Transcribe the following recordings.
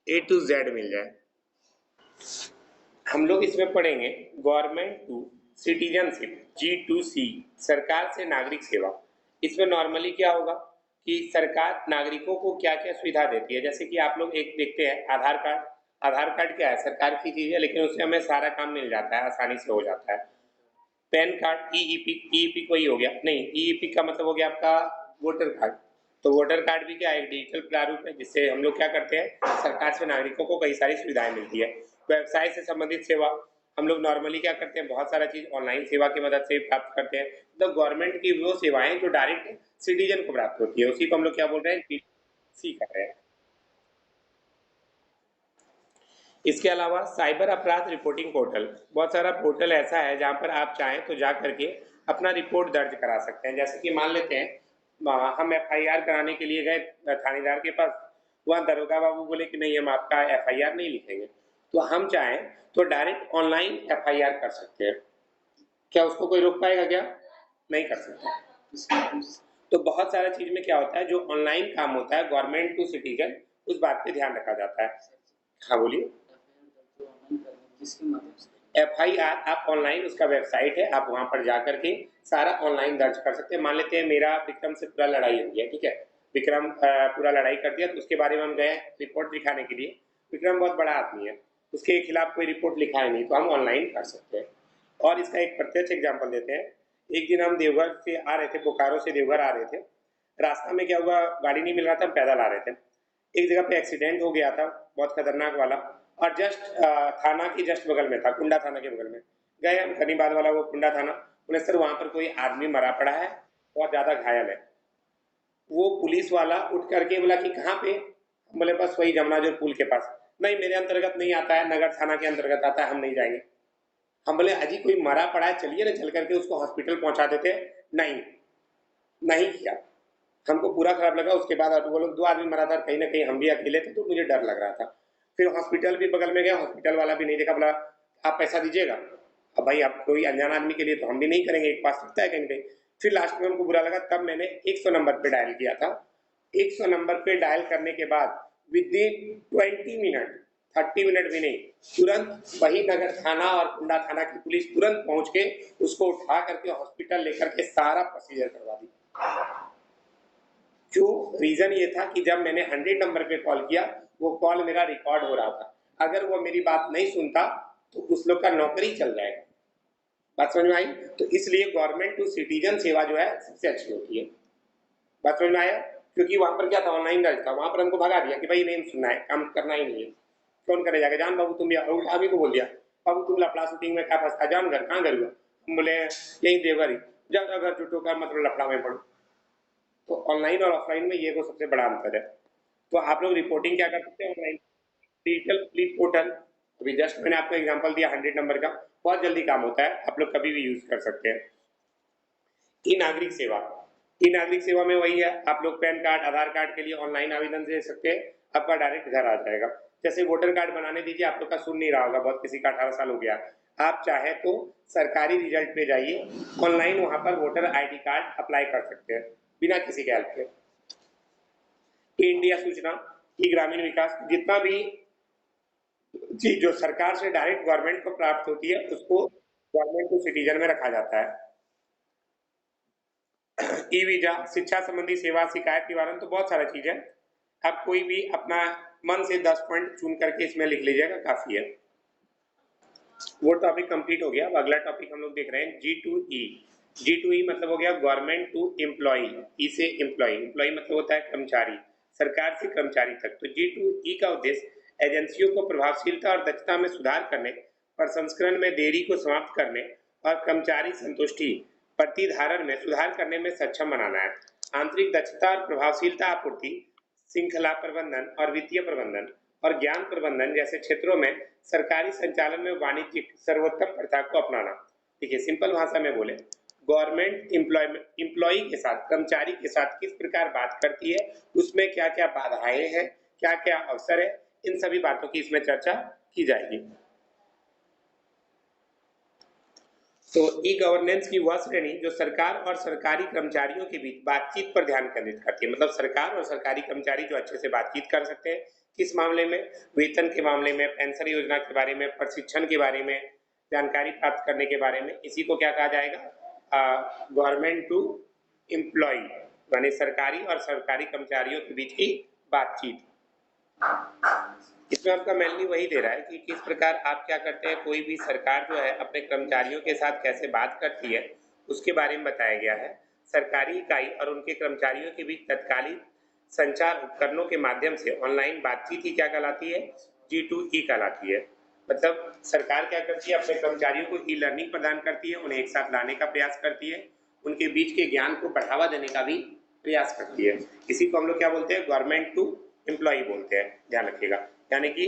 A to Z मिल जाए। हम लोग इसमें पढ़ेंगे गवर्नमेंट टू सिटीजनशिप, G2C, सरकार से नागरिक सेवा। इसमें नॉर्मली क्या होगा कि सरकार नागरिकों को क्या क्या सुविधा देती है। जैसे कि आप लोग एक देखते हैं आधार कार्ड। आधार कार्ड क्या है, सरकार की चीज है, लेकिन उससे हमें सारा काम मिल जाता है, आसानी से हो जाता है। पैन कार्ड, ईईपी कोई हो गया नहीं, ईईपी का मतलब हो गया आपका वोटर कार्ड। तो वोटर कार्ड भी क्या है, एक डिजिटल प्रारूप है, जिससे हम लोग क्या करते हैं, सरकार से नागरिकों को कई सारी सुविधाएं मिलती है। व्यवसाय से संबंधित सेवा हम लोग नॉर्मली क्या करते हैं, बहुत सारा चीज ऑनलाइन सेवा की मदद से प्राप्त करते हैं। तो गवर्नमेंट की वो सेवाएं जो डायरेक्ट सिटीजन को प्राप्त होती है, उसी को हम लोग क्या बोल रहे हैं, सी कर रहे हैं। इसके अलावा साइबर अपराध रिपोर्टिंग पोर्टल, बहुत सारा पोर्टल ऐसा है जहां पर आप चाहें तो जा करके अपना रिपोर्ट दर्ज करा सकते हैं। जैसे कि मान लेते हैं हम एफआईआर कराने के लिए गए थानेदार के पास, वहाँ दरोगा बाबू बोले कि नहीं हम आपका एफआईआर नहीं लिखेंगे, तो हम चाहें तो डायरेक्ट ऑनलाइन एफआईआर कर सकते हैं। क्या उसको कोई रोक पाएगा क्या? नहीं कर सकता। तो बहुत सारा चीज में क्या होता है, जो ऑनलाइन काम होता है गवर्नमेंट टू सिटीजन, उस बात पे ध्यान रखा जाता है। हाँ बोलिए। एफआईआर आप ऑनलाइन, उसका वेबसाइट है, आप वहां पर जाकर के सारा ऑनलाइन दर्ज कर सकते हैं। मान लेते हैं मेरा विक्रम से पूरा लड़ाई हो गया, ठीक है, विक्रम पूरा लड़ाई कर दिया, तो उसके बारे में हम गए रिपोर्ट लिखाने के लिए। विक्रम बहुत बड़ा आदमी है, उसके खिलाफ कोई रिपोर्ट लिखा है नहीं, तो हम ऑनलाइन कर सकते हैं। और इसका एक प्रत्यक्ष एग्जाम्पल देते हैं। एक दिन हम देवघर से आ रहे थे, बोकारो से देवघर आ रहे थे, रास्ता में क्या हुआ, गाड़ी नहीं मिल रहा था, हम पैदल आ रहे थे। एक जगह पे एक्सीडेंट हो गया था, बहुत खतरनाक वाला, और जस्ट थाना की जस्ट बगल में था, कुंडा थाना के बगल में। गए हम कनीबाद वाला वो कुंडा थाना, बोले सर वहां पर कोई आदमी मरा पड़ा है, बहुत ज्यादा घायल है। वो पुलिस वाला उठ करके बोला कि कहाँ पे, हम बोले बस वही जमनाजुर पुल के पास। नहीं मेरे अंतर्गत नहीं आता है, नगर थाना के अंतर्गत आता है, हम नहीं जाएंगे। हम बोले अजी कोई मरा पड़ा है, चलिए ना चल करके उसको हॉस्पिटल पहुंचा देते। नहीं, नहीं किया। हमको पूरा खराब लगा। उसके बाद वो लोग, दो आदमी मरा था, कहीं ना कहीं हम भी अकेले थे, तो मुझे डर लग रहा था। फिर हॉस्पिटल भी बगल में गया, हॉस्पिटल वाला भी नहीं देखा, बोला आप पैसा दीजिएगा। अब भाई आप कोई अनजान आदमी के लिए तो हम भी नहीं करेंगे, एक पास सकता है कहीं कहीं। फिर लास्ट में हमको बुरा लगा, तब मैंने 100 नंबर पे डायल किया था। 100 नंबर पे डायल करने के बाद विद इन 20 मिनट, 30 मिनट भी नहीं, तुरंत वही नगर थाना और कुंडा थाना की पुलिस तुरंत पहुंच के उसको उठा करके हॉस्पिटल लेकर के सारा प्रोसीजर करवा दी। क्यों? रीजन ये था कि जब मैंने 100 नंबर पे कॉल किया, वो कॉल मेरा रिकॉर्ड हो रहा था। अगर वो मेरी बात नहीं सुनता तो उस लोग का नौकरी चल जाएगा। बात समझ में आई? तो इसलिए गवर्नमेंट टू सिटीजन सेवा जो है सबसे अच्छी होती है। बात समझ में आया? क्योंकि वहां पर क्या था, ऑनलाइन दर्ज था, वहां पर हमको भगा दिया कि भाई नहीं सुनना है, काम करना ही नहीं है। कौन करे जाके, जान बाबू तुम भी, अभी को बोल दिया बाबू तुम लफड़ा शूटिंग में क्या फंसता, जान घर कहाँ घर हुआ, हम बोले यही देवघर ही, जाओ अगर जुटो का मतलब लफड़ा में पड़ो। तो ऑनलाइन और ऑफलाइन में ये वो सबसे बड़ा अंतर है। तो आप लोग रिपोर्टिंग क्या कर सकते हैं ऑनलाइन, डिजिटल पुलिस पोर्टल। अभी जस्ट मैंने आपको एग्जांपल दिया 100 नंबर का, बहुत जल्दी काम होता है, आप लोग कभी भी यूज कर सकते हैं। ई नागरिक सेवा, ई नागरिक सेवा में वही है, आप लोग पैन कार्ड, आधार कार्ड के लिए ऑनलाइन आवेदन दे सकते हैं, आपका डायरेक्ट घर आ जाएगा। जैसे वोटर कार्ड बनाने दीजिए, आप लोग का सुन नहीं रहा होगा, बहुत किसी का 18 साल हो गया, आप चाहे तो सरकारी रिजल्ट पे जाइए, ऑनलाइन वहां पर वोटर आईडी कार्ड अप्लाई कर सकते हैं बिना किसी के हेल्प के। इंडिया सूचना, ई ग्रामीण विकास, जितना भी चीज जो सरकार से डायरेक्ट गवर्नमेंट को प्राप्त होती है, उसको गवर्नमेंट टू सिटीजन में रखा जाता है। ई वीजा, शिक्षा संबंधी सेवा, शिकायत निवारण, तो बहुत सारा चीज है। आप कोई भी अपना मन से 10 पॉइंट चुन करके इसमें लिख लीजिएगा, काफी है। वो टॉपिक कंप्लीट हो गया। अब अगला टॉपिक हम लोग देख रहे हैं G2E। G2E मतलब हो गया गवर्नमेंट टू एम्प्लॉय, ई से एम्प्लॉय, एम्प्लॉय मतलब होता है कर्मचारी, सरकार से कर्मचारी तक। तो G2E का उद्देश्य एजेंसियों को प्रभावशीलता और दक्षता में सुधार करने, प्रसंस्करण में देरी को समाप्त करने और कर्मचारी संतुष्टि प्रतिधारण में सुधार करने में सक्षम बनाना है। आंतरिक दक्षता और प्रभावशीलता आपूर्ति, श्रृंखला प्रबंधन और वित्तीय प्रबंधन और ज्ञान प्रबंधन जैसे क्षेत्रों में सरकारी संचालन में वाणिज्यिक सर्वोत्तम प्रथा को अपनाना। देखिए सिंपल भाषा में बोले, गवर्नमेंट एम्प्लॉय के साथ, कर्मचारी के साथ किस प्रकार बात करती है, उसमें क्या क्या बाधाएं हैं, क्या क्या अवसर है, इन सभी बातों की इसमें चर्चा की जाएगी। तो ई गवर्नेंस की वह श्रेणी जो सरकार और सरकारी कर्मचारियों के बीच बातचीत पर ध्यान केंद्रित करती है। मतलब सरकार और सरकारी कर्मचारी जो अच्छे से बातचीत कर सकते हैं, किस मामले में? वेतन के मामले में, पेंशन योजना के बारे में, प्रशिक्षण के बारे में जानकारी प्राप्त करने के बारे में। इसी को क्या कहा जाएगा? गवर्नमेंट टू एम्प्लॉय, यानी सरकारी और सरकारी कर्मचारियों के बीच की बातचीत। इसमें आपका मेनली वही दे रहा है कि किस प्रकार आप क्या करते हैं, कोई भी सरकार जो है अपने कर्मचारियों के साथ कैसे बात करती है उसके बारे में बताया गया है। सरकारी इकाई और उनके कर्मचारियों के बीच तत्कालीन संचार उपकरणों के माध्यम से ऑनलाइन बातचीत ही क्या कहलाती है? G2E कहलाती है। मतलब सरकार क्या करती है, अपने कर्मचारियों को ई लर्निंग प्रदान करती है, उन्हें एक साथ लाने का प्रयास करती है, उनके बीच के ज्ञान को बढ़ावा देने का भी प्रयास करती है। इसी को हम लोग क्या बोलते हैं? गवर्नमेंट टू एम्प्लॉय बोलते हैं, ध्यान रखिएगा। यानी कि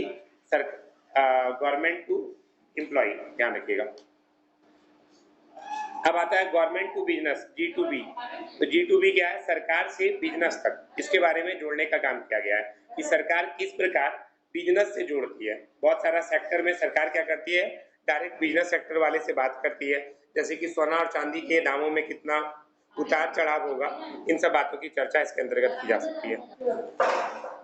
गवर्नमेंट टू एम्प्लॉय, ध्यान रखिएगा। अब आता है गवर्नमेंट टू बिजनेस, G2B। तो G2B क्या है? सरकार से बिजनेस तक, इसके बारे में जोड़ने का काम किया गया है कि सरकार किस प्रकार बिजनेस से जोड़ती है। बहुत सारा सेक्टर में सरकार क्या करती है? डायरेक्ट बिजनेस सेक्टर वाले से बात करती है, जैसे कि सोना और चांदी के दामों में कितना उतार चढ़ाव होगा, इन सब बातों की चर्चा इसके अंतर्गत की जा सकती है।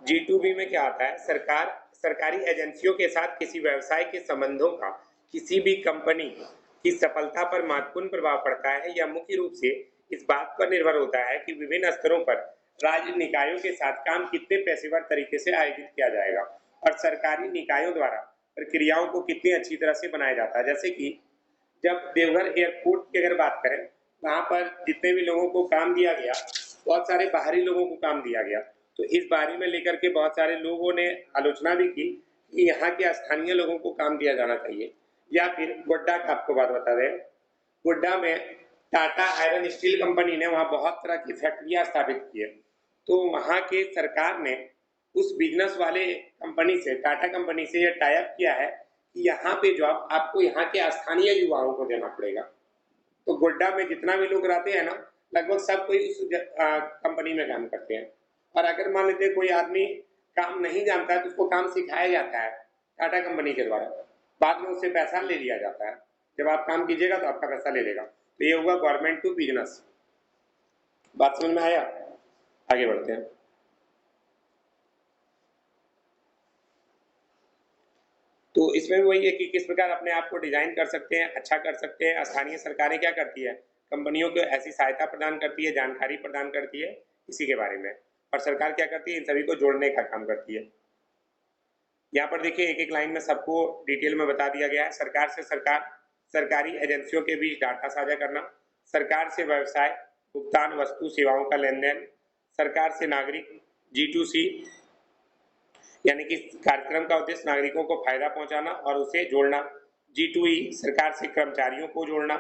G2B में क्या आता है? सरकारी एजेंसियों के साथ किसी व्यवसाय के संबंधों का किसी भी कंपनी की सफलता पर महत्वपूर्ण प्रभाव पड़ता है या मुख्य रूप से इस बात पर निर्भर होता है कि विभिन्न स्तरों पर राज्य निकायों के साथ काम कितने पेशेवर तरीके से आयोजित किया जाएगा और सरकारी निकायों द्वारा प्रक्रियाओं को कितनी अच्छी तरह से बनाया जाता है। जैसे कि जब देवघर एयरपोर्ट की अगर बात करें, वहाँ पर जितने भी लोगों को काम दिया गया, बहुत सारे बाहरी लोगों को काम दिया गया, तो इस बारे में लेकर के बहुत सारे लोगों ने आलोचना भी की कि यहाँ के स्थानीय लोगों को काम दिया जाना चाहिए। या फिर गोड्डा का आपको बात बता दें, गोड्डा में टाटा आयरन स्टील कंपनी ने वहाँ बहुत तरह की फैक्ट्रियाँ स्थापित की है, तो वहाँ के सरकार ने उस बिजनेस वाले कंपनी से, टाटा कंपनी से, यह टाई अप किया है कि यहाँ पे जॉब आपको यहाँ के स्थानीय युवाओं को देना पड़ेगा। तो गोड्डा में जितना भी लोग रहते हैं ना, लगभग सब कोई उस कंपनी में काम करते हैं। और अगर मान लीजिए कोई आदमी काम नहीं जानता है तो उसको काम सिखाया जाता है टाटा कंपनी के द्वारा, बाद में उससे पैसा ले लिया जाता है। जब आप काम कीजिएगा तो आपका पैसा ले लेगा। तो ये हुआ गवर्नमेंट टू बिजनेस। बात समझ में आया? आगे बढ़ते हैं। तो इसमें वही है कि किस प्रकार अपने आप को डिजाइन कर सकते हैं, अच्छा कर सकते हैं। स्थानीय सरकारें क्या करती है? कंपनियों को ऐसी सहायता प्रदान करती है, जानकारी प्रदान करती है इसी के बारे में। और सरकार क्या करती है? इन सभी को जोड़ने का काम करती है। यहाँ पर देखिए एक एक लाइन में सबको डिटेल में बता दिया गया है। सरकार से सरकारी एजेंसियों के बीच डाटा साझा करना, सरकार से व्यवसाय, भुगतान, वस्तु सेवाओं का लेन देन, सरकार से नागरिक, G2C, यानी कि कार्यक्रम का उद्देश्य नागरिकों को फायदा पहुंचाना और उसे जोड़ना। G2E सरकार से कर्मचारियों को जोड़ना।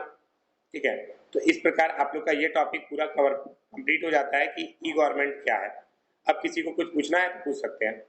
ठीक है, तो इस प्रकार आप लोग का ये टॉपिक पूरा कंप्लीट हो जाता है कि ई गवर्नमेंट क्या है। अब किसी को कुछ पूछना है तो पूछ सकते हैं।